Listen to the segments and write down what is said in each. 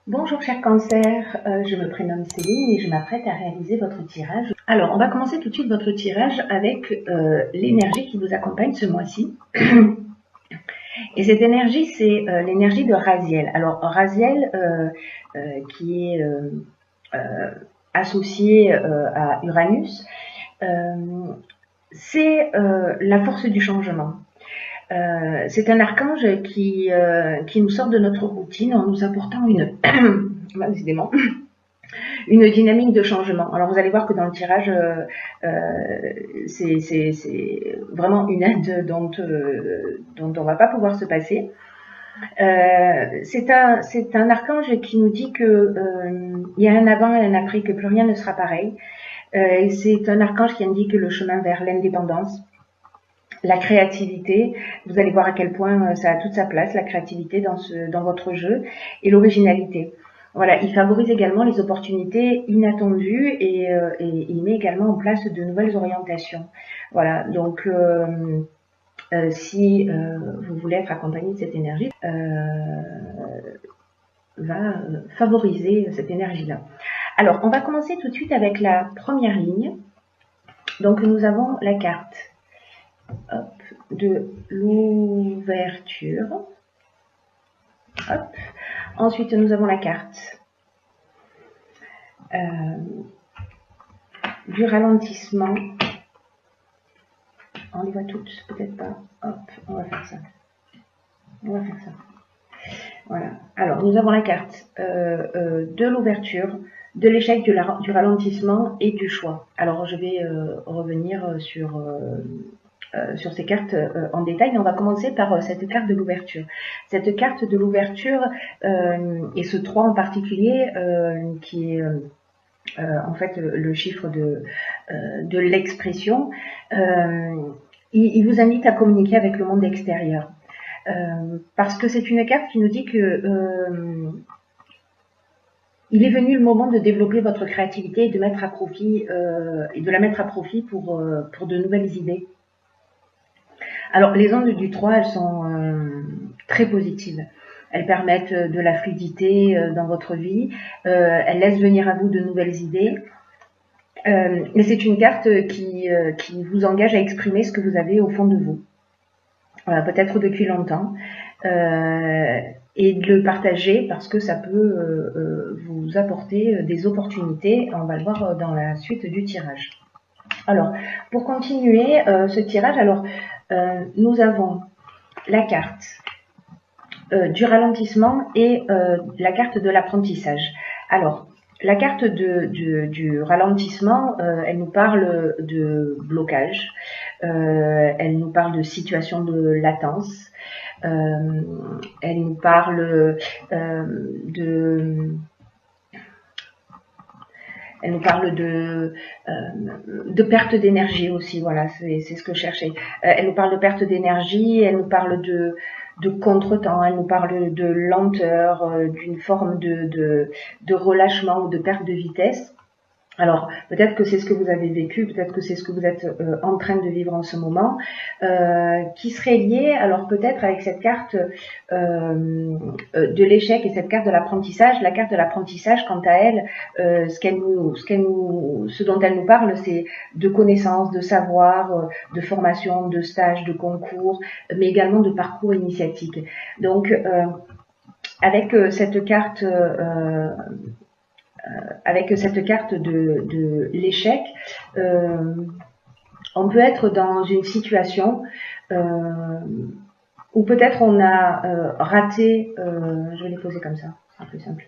Bonjour cher cancer, je me prénomme Céline et je m'apprête à réaliser votre tirage. Alors on va commencer tout de suite votre tirage avec l'énergie qui vous accompagne ce mois-ci. Et cette énergie c'est l'énergie de Raziel. Alors Raziel qui est associé à Uranus, c'est la force du changement. C'est un archange qui nous sort de notre routine en nous apportant décidément, une dynamique de changement. Alors vous allez voir que dans le tirage, c'est vraiment une aide dont on va pas pouvoir se passer. C'est un archange qui nous dit que il y a un avant et un après, que plus rien ne sera pareil. C'est un archange qui indique le chemin vers l'indépendance, la créativité. Vous allez voir à quel point ça a toute sa place, la créativité dans votre jeu, et l'originalité. Voilà, il favorise également les opportunités inattendues et il met également en place de nouvelles orientations. Voilà, donc si vous voulez être accompagné de cette énergie, va favoriser cette énergie-là. Alors, on va commencer tout de suite avec la première ligne. Donc, nous avons la carte de l'ouverture. Ensuite, nous avons la carte du ralentissement. On les voit toutes, peut-être pas. Hop, on va faire ça. Voilà. Alors, nous avons la carte de l'ouverture, de l'échec, du ralentissement et du choix. Alors, je vais revenir sur ces cartes en détail, mais on va commencer par cette carte de l'ouverture. Cette carte de l'ouverture, et ce 3 en particulier, qui est en fait le chiffre de l'expression, il vous invite à communiquer avec le monde extérieur. Parce que c'est une carte qui nous dit que il est venu le moment de développer votre créativité et de mettre à profit et de la mettre à profit pour de nouvelles idées. Alors les ondes du 3, elles sont très positives. Elles permettent de la fluidité dans votre vie. Elles laissent venir à vous de nouvelles idées. Mais c'est une carte qui vous engage à exprimer ce que vous avez au fond de vous. Peut-être depuis longtemps, et de le partager parce que ça peut vous apporter des opportunités. On va le voir dans la suite du tirage. Alors, pour continuer ce tirage, alors nous avons la carte du ralentissement et la carte de l'apprentissage. Alors, la carte du ralentissement, elle nous parle de blocage, elle nous parle de situation de latence, elle nous parle elle nous parle de perte d'énergie aussi, voilà, c'est ce que je cherchais. Elle nous parle de perte d'énergie, elle nous parle de contretemps, elle nous parle de lenteur, d'une forme de relâchement ou de perte de vitesse. Alors, peut-être que c'est ce que vous avez vécu, peut-être que c'est ce que vous êtes en train de vivre en ce moment, qui serait lié, alors peut-être avec cette carte de l'échec et cette carte de l'apprentissage. La carte de l'apprentissage, quant à elle, ce dont elle nous parle, c'est de connaissances, de savoir, de formation, de stages, de concours, mais également de parcours initiatique. Donc, avec cette carte de l'échec, on peut être dans une situation où peut-être on a raté, je vais les poser comme ça, c'est plus simple,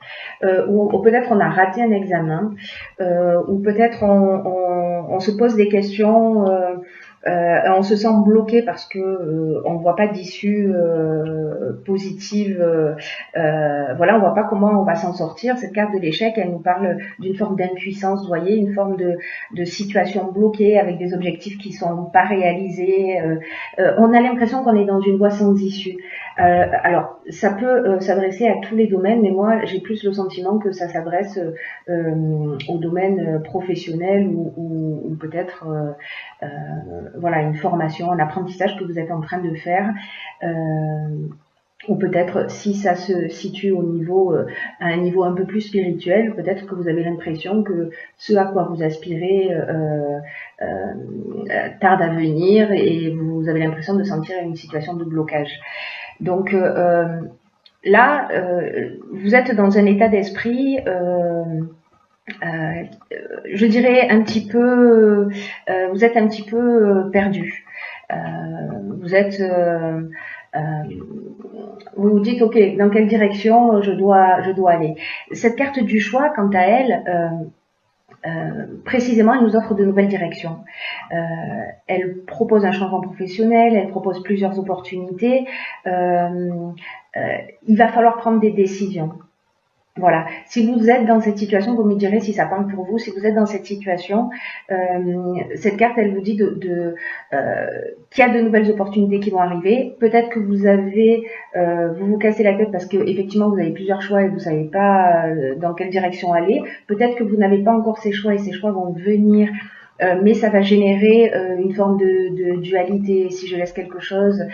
ou peut-être on a raté un examen, ou peut-être on se pose des questions, on se sent bloqué parce que on voit pas d'issue positive, voilà, on voit pas comment on va s'en sortir. Cette carte de l'échec, elle nous parle d'une forme d'impuissance, vous voyez, une forme de situation bloquée avec des objectifs qui sont pas réalisés. On a l'impression qu'on est dans une voie sans issue. Alors, ça peut s'adresser à tous les domaines, mais moi, j'ai plus le sentiment que ça s'adresse au domaine professionnel ou peut-être voilà, une formation, un apprentissage que vous êtes en train de faire ou peut-être si ça se situe au niveau, à un niveau un peu plus spirituel, peut-être que vous avez l'impression que ce à quoi vous aspirez tarde à venir et vous avez l'impression de sentir une situation de blocage. Donc là, vous êtes dans un état d'esprit, je dirais un petit peu, vous êtes un petit peu perdu. Vous êtes, vous vous dites, ok, dans quelle direction je dois aller. Cette carte du choix, quant à elle, précisément, elle nous offre de nouvelles directions. Elle propose un changement professionnel, elle propose plusieurs opportunités. Il va falloir prendre des décisions. Voilà. Si vous êtes dans cette situation, vous me direz si ça parle pour vous. Si vous êtes dans cette situation, cette carte, elle vous dit qu'il y a de nouvelles opportunités qui vont arriver. Peut-être que vous vous cassez la tête parce que effectivement vous avez plusieurs choix et vous savez pas dans quelle direction aller. Peut-être que vous n'avez pas encore ces choix et ces choix vont venir. Mais ça va générer une forme de dualité. Si je laisse quelque chose,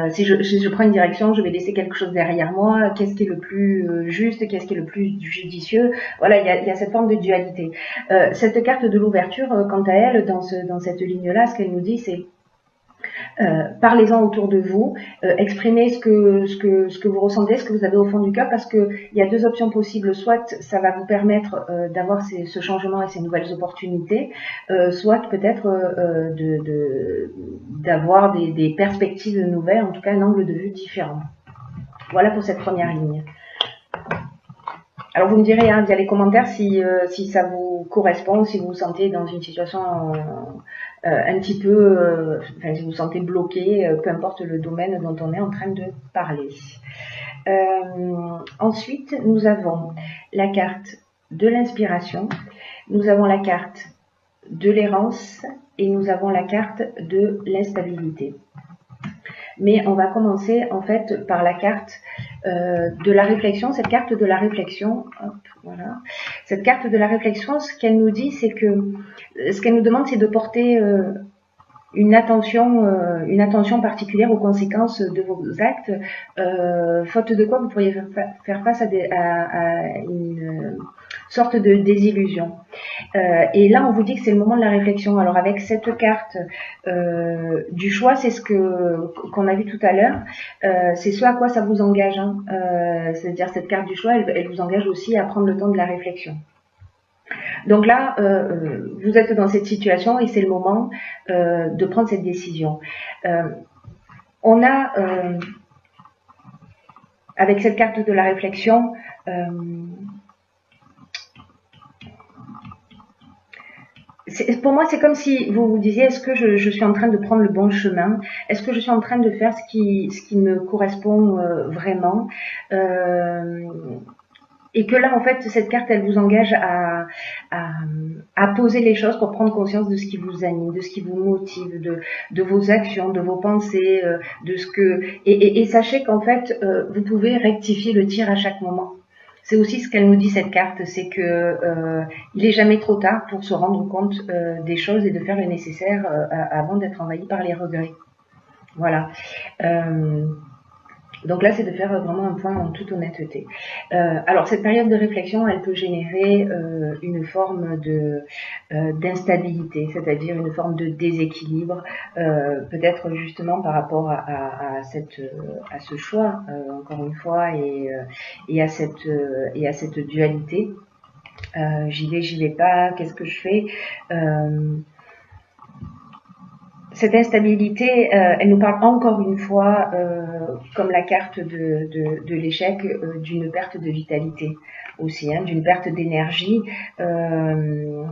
si je prends une direction, je vais laisser quelque chose derrière moi. Qu'est-ce qui est le plus juste, qu'est-ce qui est le plus judicieux? Voilà, il y a cette forme de dualité. Cette carte de l'ouverture, quant à elle, dans cette ligne-là, ce qu'elle nous dit, c'est parlez-en autour de vous, exprimez ce que vous ressentez, ce que vous avez au fond du cœur, parce que il y a deux options possibles. Soit ça va vous permettre d'avoir ce changement et ces nouvelles opportunités, soit peut-être d'avoir des perspectives nouvelles, en tout cas un angle de vue différent. Voilà pour cette première ligne. Alors vous me direz via les commentaires si ça vous correspond, si vous vous sentez dans une situation un petit peu, si vous vous sentez bloqué, peu importe le domaine dont on est en train de parler. Ensuite, nous avons la carte de l'inspiration, nous avons la carte de l'errance et nous avons la carte de l'instabilité. Mais on va commencer en fait par la carte de la réflexion. Cette carte de la réflexion, hop, voilà. Cette carte de la réflexion, ce qu'elle nous dit, c'est que ce qu'elle nous demande, c'est de porter une attention particulière aux conséquences de vos actes, faute de quoi vous pourriez faire face à une sorte de désillusion. Et là, on vous dit que c'est le moment de la réflexion. Alors avec cette carte du choix, c'est ce qu'on a vu tout à l'heure, c'est ce à quoi ça vous engage. Hein. C'est-à-dire cette carte du choix, elle vous engage aussi à prendre le temps de la réflexion. Donc là, vous êtes dans cette situation et c'est le moment de prendre cette décision. On a, avec cette carte de la réflexion, pour moi, c'est comme si vous vous disiez, est-ce que je suis en train de prendre le bon chemin? Est-ce que je suis en train de faire ce qui me correspond vraiment? Et que là, en fait, cette carte, elle vous engage à poser les choses pour prendre conscience de ce qui vous anime, de ce qui vous motive, de vos actions, de vos pensées, de ce que... Et sachez qu'en fait, vous pouvez rectifier le tir à chaque moment. C'est aussi ce qu'elle nous dit, cette carte, c'est que il est jamais trop tard pour se rendre compte des choses et de faire le nécessaire avant d'être envahi par les regrets. Voilà. Donc là, c'est de faire vraiment un point en toute honnêteté. Alors, cette période de réflexion, elle peut générer une forme d'instabilité, c'est-à-dire une forme de déséquilibre, peut-être justement par rapport à ce choix, encore une fois, et à cette dualité. J'y vais pas, qu'est-ce que je fais? Cette instabilité, elle nous parle encore une fois, comme la carte de l'échec, d'une perte de vitalité aussi, hein, d'une perte d'énergie. Là,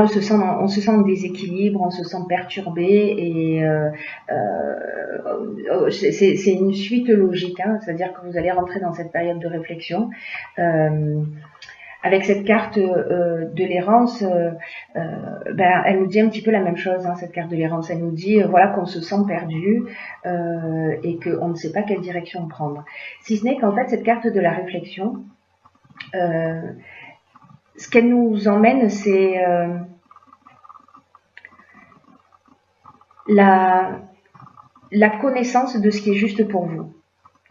on se sent en déséquilibre, on se sent perturbé et c'est une suite logique, hein, c'est-à-dire que vous allez rentrer dans cette période de réflexion. Avec cette carte de l'errance, elle nous dit un petit peu la même chose, hein, cette carte de l'errance. Elle nous dit voilà qu'on se sent perdu et qu'on ne sait pas quelle direction prendre. Si ce n'est qu'en fait, cette carte de la réflexion, ce qu'elle nous emmène, c'est la connaissance de ce qui est juste pour vous.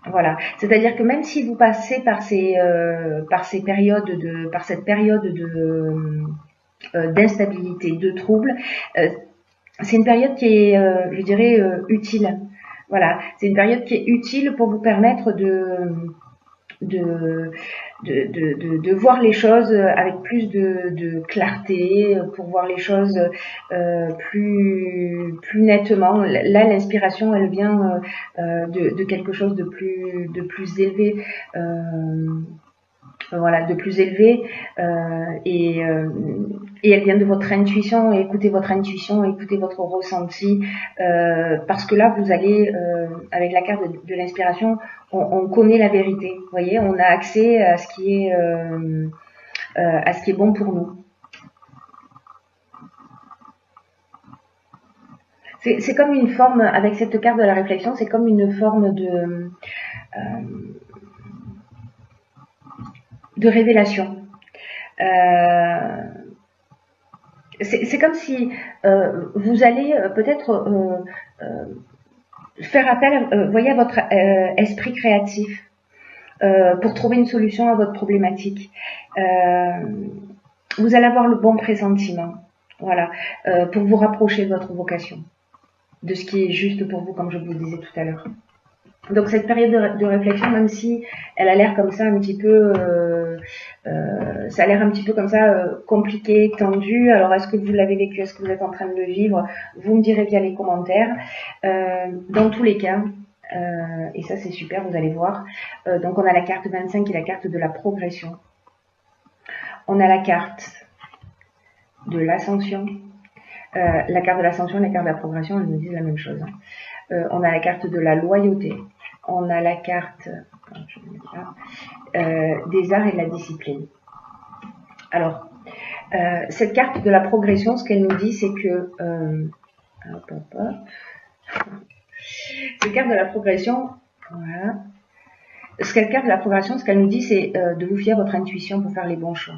Voilà. C'est-à-dire que même si vous passez par cette période d'instabilité, de trouble, c'est une période qui est, je dirais, utile. Voilà. C'est une période qui est utile pour vous permettre de, de voir les choses avec plus de clarté, pour voir les choses plus nettement. Là, l'inspiration, elle vient de quelque chose de plus élevé. Voilà, de plus élevé et elle vient de votre intuition. Et écoutez votre intuition, écoutez votre ressenti parce que là vous allez avec la carte de l'inspiration, on connaît la vérité, vous voyez, on a accès à ce qui est bon pour nous. C'est comme une forme, avec cette carte de la réflexion, c'est comme une forme de révélation. C'est comme si vous allez peut-être faire appel, voyez, à votre esprit créatif pour trouver une solution à votre problématique. Vous allez avoir le bon pressentiment, voilà, pour vous rapprocher de votre vocation, de ce qui est juste pour vous, comme je vous le disais tout à l'heure. Donc cette période de réflexion, même si elle a l'air comme ça un petit peu, ça a l'air un petit peu comme ça compliqué, tendu. Alors est-ce que vous l'avez vécu, est-ce que vous êtes en train de le vivre? Vous me direz via les commentaires. Dans tous les cas, et ça c'est super, vous allez voir. Donc on a la carte 25 qui est la carte de la progression. On a la carte de l'ascension. La carte de l'ascension et la carte de la progression, elles nous disent la même chose. On a la carte de la loyauté. On a la carte des arts et de la discipline. Alors, cette carte de la progression, ce qu'elle nous dit, c'est que cette carte de la progression, voilà. Cette carte de la progression, ce qu'elle nous dit, c'est de vous fier à votre intuition pour faire les bons choix.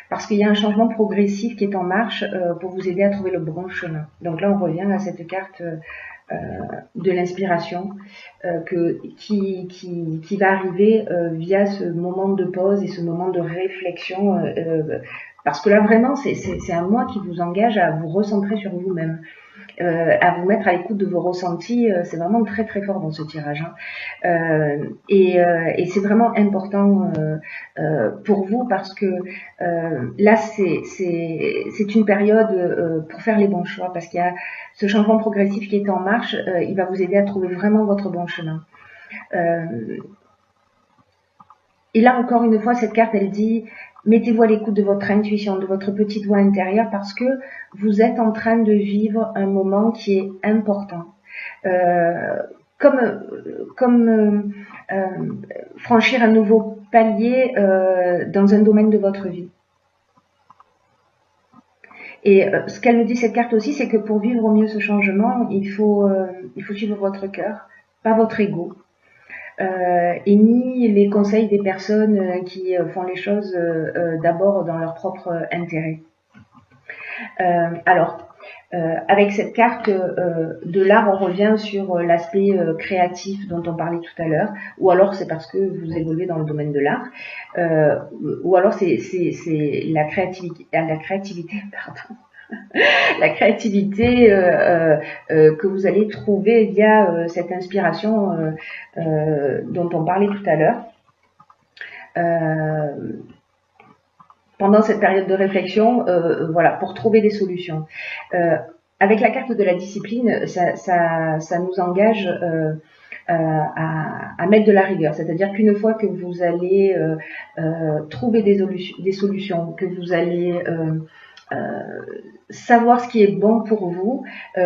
Parce qu'il y a un changement progressif qui est en marche pour vous aider à trouver le bon chemin. Donc là, on revient à cette carte de l'inspiration qui va arriver via ce moment de pause et ce moment de réflexion. Parce que là, vraiment, c'est un moi qui vous engage à vous recentrer sur vous-même. À vous mettre à l'écoute de vos ressentis, c'est vraiment très très fort dans ce tirage. Et c'est vraiment important pour vous parce que là c'est une période pour faire les bons choix, parce qu'il y a ce changement progressif qui est en marche, il va vous aider à trouver vraiment votre bon chemin. Et là encore une fois, cette carte elle dit: mettez-vous à l'écoute de votre intuition, de votre petite voix intérieure, parce que vous êtes en train de vivre un moment qui est important. Comme franchir un nouveau palier dans un domaine de votre vie. Et ce qu'elle nous dit cette carte aussi, c'est que pour vivre au mieux ce changement, il faut suivre votre cœur, pas votre ego. Et ni les conseils des personnes qui font les choses d'abord dans leur propre intérêt. Alors, avec cette carte de l'art, on revient sur l'aspect créatif dont on parlait tout à l'heure, ou alors c'est parce que vous évoluez dans le domaine de l'art, ou alors c'est la créativité, pardon. La créativité que vous allez trouver via cette inspiration dont on parlait tout à l'heure. Pendant cette période de réflexion, voilà, pour trouver des solutions. Avec la carte de la discipline, ça nous engage à mettre de la rigueur. C'est-à-dire qu'une fois que vous allez trouver des solutions, que vous allez savoir ce qui est bon pour vous,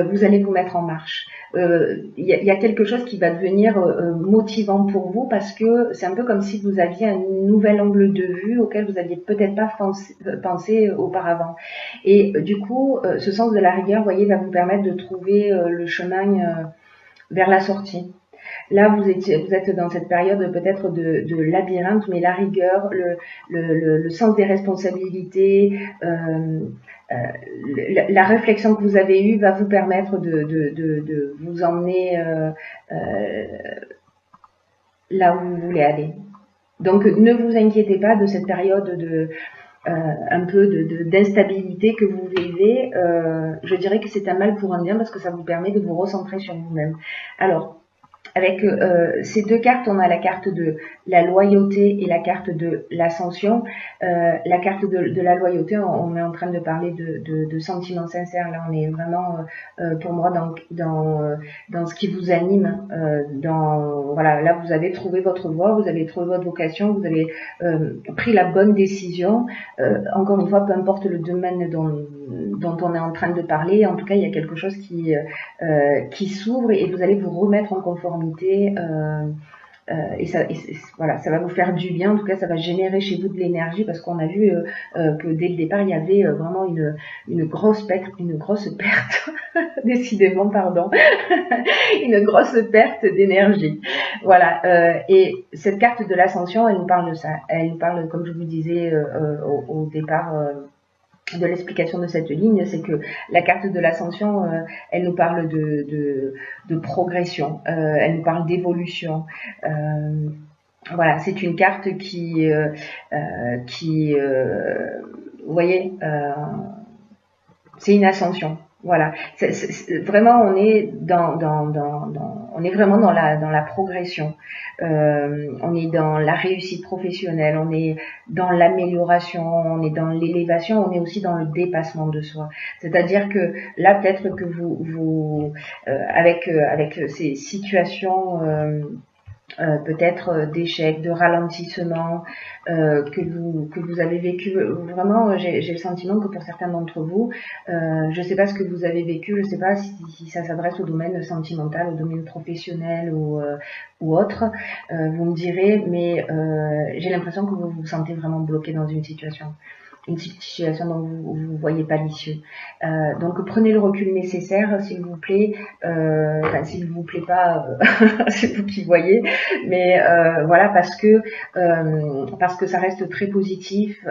vous allez vous mettre en marche. Y a quelque chose qui va devenir motivant pour vous, parce que c'est un peu comme si vous aviez un nouvel angle de vue auquel vous n'aviez peut-être pas pensé auparavant. Et du coup, ce sens de la rigueur, vous voyez, va vous permettre de trouver le chemin vers la sortie. Là, vous êtes dans cette période peut-être de labyrinthe, mais la rigueur, le sens des responsabilités, la réflexion que vous avez eue va vous permettre de vous emmener là où vous voulez aller. Donc ne vous inquiétez pas de cette période de un peu d'instabilité que vous vivez. Je dirais que c'est un mal pour un bien parce que ça vous permet de vous recentrer sur vous-même. Alors, avec ces deux cartes, on a la carte de la loyauté et la carte de l'ascension. La carte de la loyauté, on est en train de parler de sentiments sincères. Là, on est vraiment, pour moi, dans ce qui vous anime. Voilà, là, vous avez trouvé votre voie, vous avez trouvé votre vocation, vous avez pris la bonne décision. Encore une fois, peu importe le domaine dont on est en train de parler, en tout cas, il y a quelque chose qui s'ouvre et vous allez vous remettre en conformité. Voilà, ça va vous faire du bien. En tout cas, ça va générer chez vous de l'énergie parce qu'on a vu que dès le départ, il y avait vraiment une grosse perte, décidément, pardon, une grosse perte d'énergie. Voilà. Et cette carte de l'ascension, elle nous parle de ça. Elle nous parle, comme je vous disais au départ. De l'explication de cette ligne, c'est que la carte de l'ascension, elle nous parle de progression, elle nous parle d'évolution. Voilà, c'est une carte vous voyez, c'est une ascension. Voilà, vraiment on est on est vraiment dans la progression. On est dans la réussite professionnelle, on est dans l'amélioration, on est dans l'élévation, on est aussi dans le dépassement de soi. C'est-à-dire que là peut-être que vous avec ces situations peut-être d'échecs, de ralentissement que vous avez vécu. Vraiment, j'ai le sentiment que pour certains d'entre vous, je ne sais pas ce que vous avez vécu, je ne sais pas si ça s'adresse au domaine sentimental, au domaine professionnel ou autre. Vous me direz, mais j'ai l'impression que vous vous sentez vraiment bloqué dans une situation dont vous voyez pas l'issue. Donc prenez le recul nécessaire, s'il vous plaît. Enfin, s'il vous plaît pas, c'est vous qui voyez. Mais voilà, parce que ça reste très positif.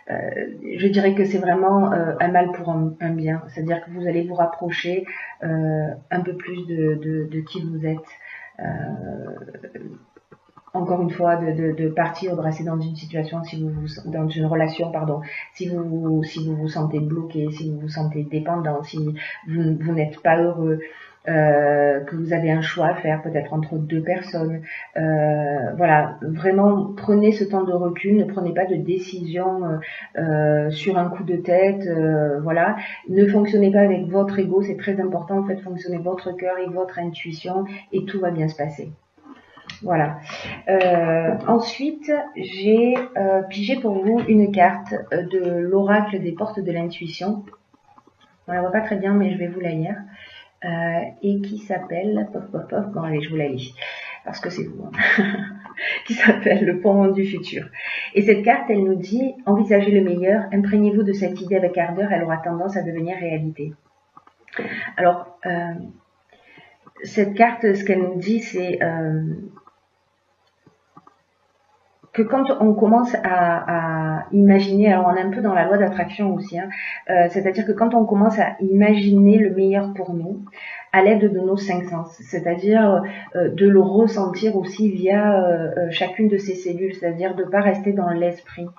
Je dirais que c'est vraiment un mal pour un bien. C'est-à-dire que vous allez vous rapprocher un peu plus de qui vous êtes. Encore une fois, de partir, de rester dans une situation, dans une relation, pardon, si vous vous sentez bloqué, si vous vous sentez dépendant, si vous n'êtes pas heureux, que vous avez un choix à faire, peut-être entre deux personnes. Voilà, vraiment, prenez ce temps de recul, ne prenez pas de décision sur un coup de tête, voilà. Ne fonctionnez pas avec votre ego, c'est très important, faites fonctionner votre cœur et votre intuition, et tout va bien se passer. Voilà. Ensuite, j'ai pigé pour vous une carte de l'oracle des portes de l'intuition. On la voit pas très bien, mais je vais vous la lire. Et qui s'appelle... Bon, allez, je vous la lis. Parce que c'est vous. Qui s'appelle le pont du futur. Et cette carte, elle nous dit, envisagez le meilleur, imprégnez-vous de cette idée avec ardeur, elle aura tendance à devenir réalité. Alors, cette carte, ce qu'elle nous dit, c'est... que quand on commence à imaginer, alors on est un peu dans la loi d'attraction aussi, hein, c'est-à-dire que quand on commence à imaginer le meilleur pour nous, à l'aide de nos cinq sens, c'est-à-dire de le ressentir aussi via chacune de ces cellules, c'est-à-dire de ne pas rester dans l'esprit,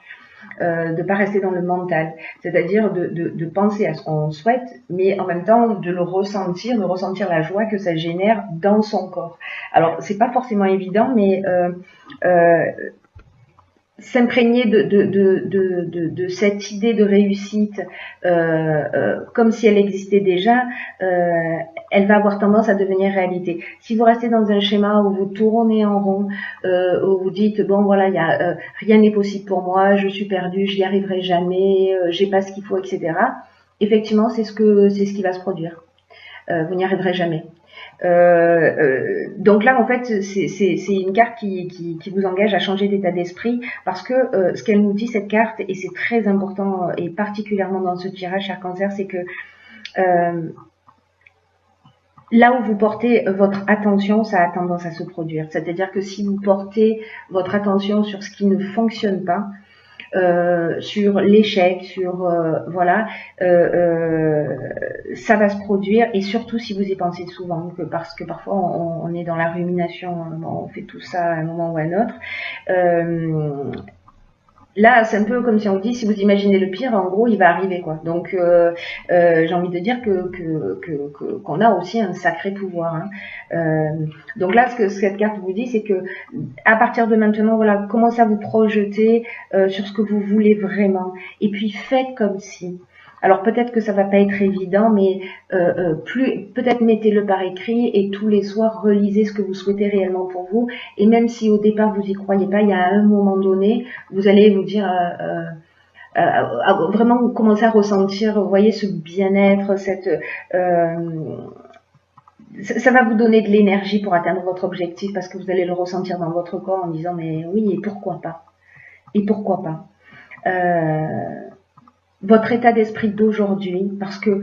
de pas rester dans le mental, c'est-à-dire de penser à ce qu'on souhaite, mais en même temps de le ressentir, de ressentir la joie que ça génère dans son corps. Alors c'est pas forcément évident, mais s'imprégner de cette idée de réussite comme si elle existait déjà, elle va avoir tendance à devenir réalité. Si vous restez dans un schéma où vous tournez en rond, où vous dites bon voilà, rien n'est possible pour moi, je suis perdu, j'y arriverai jamais, j'ai pas ce qu'il faut, etc. Effectivement, c'est ce qui va se produire. Vous n'y arriverez jamais. Donc là en fait c'est une carte qui vous engage à changer d'état d'esprit parce que ce qu'elle nous dit cette carte, et c'est très important et particulièrement dans ce tirage cher Cancer, c'est que là où vous portez votre attention, ça a tendance à se produire. C'est-à-dire que si vous portez votre attention sur ce qui ne fonctionne pas, sur l'échec, sur voilà, ça va se produire, et surtout si vous y pensez souvent, parce que parfois on est dans la rumination, on fait tout ça à un moment ou à un autre. Là, c'est un peu comme si on dit, si vous imaginez le pire, en gros, il va arriver, quoi. Donc, j'ai envie de dire qu'on a aussi un sacré pouvoir. Hein. Donc là, ce que cette carte vous dit, c'est que à partir de maintenant, voilà, commencez à vous projeter sur ce que vous voulez vraiment, et puis faites comme si. Alors peut-être que ça va pas être évident, mais peut-être mettez-le par écrit et tous les soirs relisez ce que vous souhaitez réellement pour vous. Et même si au départ vous y croyez pas, il y a un moment donné, vous allez vous dire vraiment commencer à ressentir, vous voyez, ce bien-être, ça va vous donner de l'énergie pour atteindre votre objectif, parce que vous allez le ressentir dans votre corps en disant mais oui, et pourquoi pas, et pourquoi pas. Votre état d'esprit d'aujourd'hui, parce que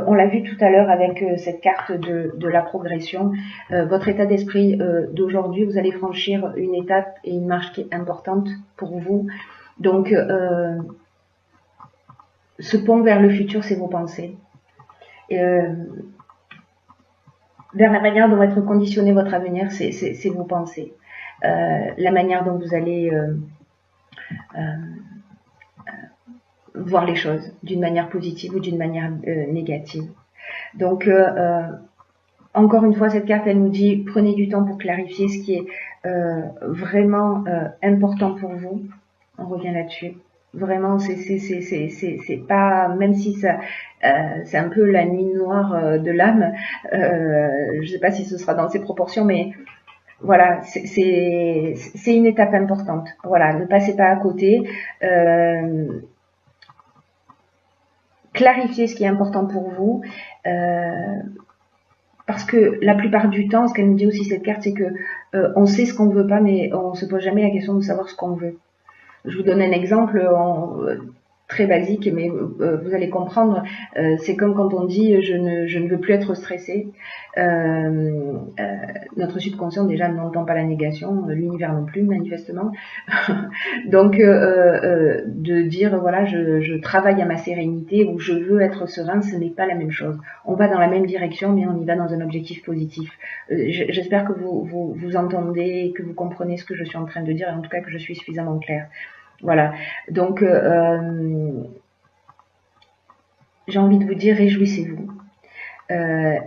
on l'a vu tout à l'heure avec cette carte de la progression, votre état d'esprit d'aujourd'hui, vous allez franchir une étape et une marche qui est importante pour vous. Donc, ce pont vers le futur, c'est vos pensées. Vers la manière dont va être conditionné votre avenir, c'est vos pensées. La manière dont vous allez voir les choses d'une manière positive ou d'une manière négative. Donc, encore une fois, cette carte, elle nous dit, prenez du temps pour clarifier ce qui est vraiment important pour vous. On revient là-dessus. Vraiment, c'est pas, même si ça, c'est un peu la nuit noire de l'âme. Je sais pas si ce sera dans ces proportions, mais voilà, c'est une étape importante. Voilà, ne passez pas à côté. Clarifiez ce qui est important pour vous. Parce que la plupart du temps, ce qu'elle nous dit aussi cette carte, c'est que on sait ce qu'on veut pas, mais on se pose jamais la question de savoir ce qu'on veut. Je vous donne un exemple très basique, mais vous allez comprendre. C'est comme quand on dit je ne veux plus être stressé. Notre subconscient déjà n'entend pas la négation, l'univers non plus manifestement. Donc de dire voilà, je travaille à ma sérénité ou je veux être serein, ce n'est pas la même chose. On va dans la même direction, mais on y va dans un objectif positif. J'espère que vous entendez, que vous comprenez ce que je suis en train de dire, et en tout cas que je suis suffisamment claire. Voilà, donc j'ai envie de vous dire, réjouissez-vous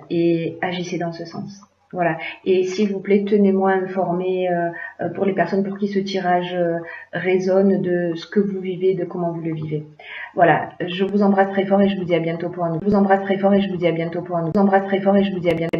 et agissez dans ce sens. Voilà, et s'il vous plaît, tenez-moi informé pour les personnes pour qui ce tirage résonne, de ce que vous vivez, de comment vous le vivez. Voilà, je vous embrasse très fort et je vous dis à bientôt pour un nouveau. Je vous embrasse très fort et je vous dis à bientôt pour un nouveau. Je vous embrasse très fort et je vous dis à bientôt.